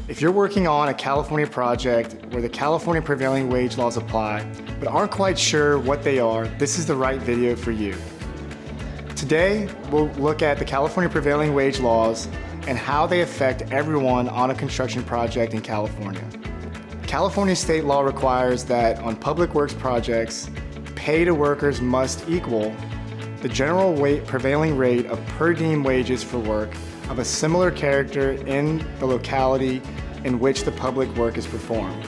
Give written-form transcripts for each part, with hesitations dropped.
If you're working on a California project where the California Prevailing Wage laws apply, but aren't quite sure what they are, this is the right video for you. Today, we'll look at the California Prevailing Wage laws and how they affect everyone on a construction project in California. California state law requires that on public works projects, pay to workers must equal the general prevailing rate of per diem wages for work of a similar character in the locality in which the public work is performed,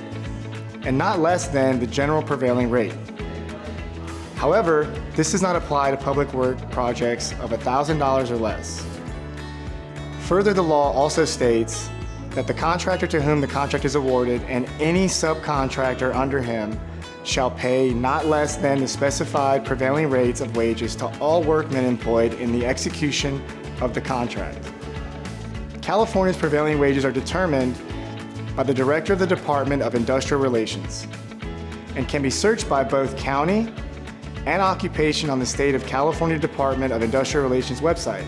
and not less than the general prevailing rate. However, this does not apply to public work projects of $1,000 or less. Further, the law also states that the contractor to whom the contract is awarded and any subcontractor under him shall pay not less than the specified prevailing rates of wages to all workmen employed in the execution of the contract. California's prevailing wages are determined by the Director of the Department of Industrial Relations and can be searched by both county and occupation on the State of California Department of Industrial Relations website.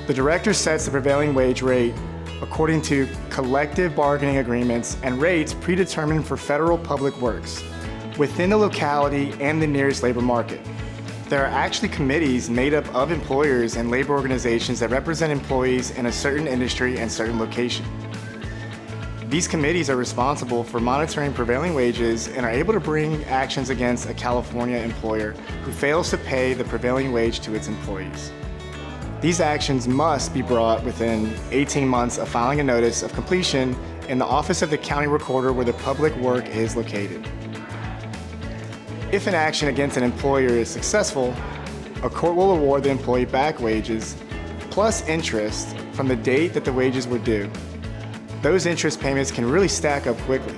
The Director sets the prevailing wage rate according to collective bargaining agreements and rates predetermined for federal public works within the locality and the nearest labor market. There are actually committees made up of employers and labor organizations that represent employees in a certain industry and certain location. These committees are responsible for monitoring prevailing wages and are able to bring actions against a California employer who fails to pay the prevailing wage to its employees. These actions must be brought within 18 months of filing a notice of completion in the office of the county recorder where the public work is located. If an action against an employer is successful, a court will award the employee back wages plus interest from the date that the wages were due. Those interest payments can really stack up quickly.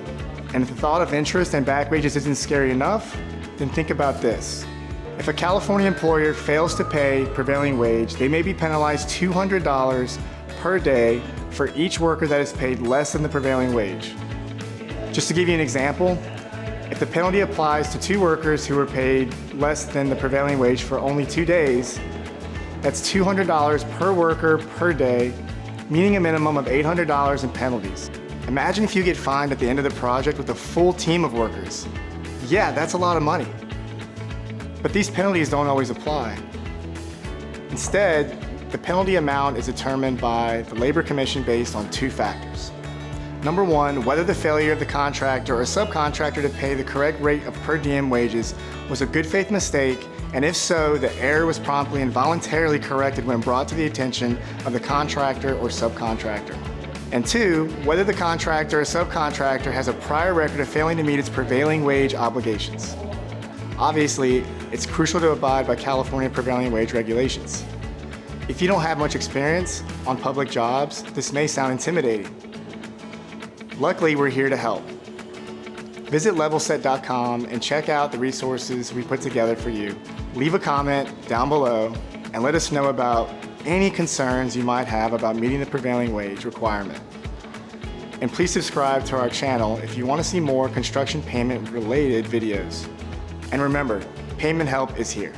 And if the thought of interest and back wages isn't scary enough, then think about this. If a California employer fails to pay prevailing wage, they may be penalized $200 per day for each worker that is paid less than the prevailing wage. Just to give you an example, if the penalty applies to 2 workers who were paid less than the prevailing wage for only 2 days, that's $200 per worker per day, meaning a minimum of $800 in penalties. Imagine if you get fined at the end of the project with a full team of workers. Yeah, that's a lot of money. But these penalties don't always apply. Instead, the penalty amount is determined by the Labor Commission based on 2 factors. Number 1, whether the failure of the contractor or subcontractor to pay the correct rate of per diem wages was a good faith mistake, and if so, the error was promptly and voluntarily corrected when brought to the attention of the contractor or subcontractor. And 2, whether the contractor or subcontractor has a prior record of failing to meet its prevailing wage obligations. Obviously, it's crucial to abide by California prevailing wage regulations. If you don't have much experience on public jobs, this may sound intimidating. Luckily, we're here to help. Visit Levelset.com and check out the resources we put together for you. Leave a comment down below and let us know about any concerns you might have about meeting the prevailing wage requirement. And please subscribe to our channel if you want to see more construction payment related videos. And remember, payment help is here.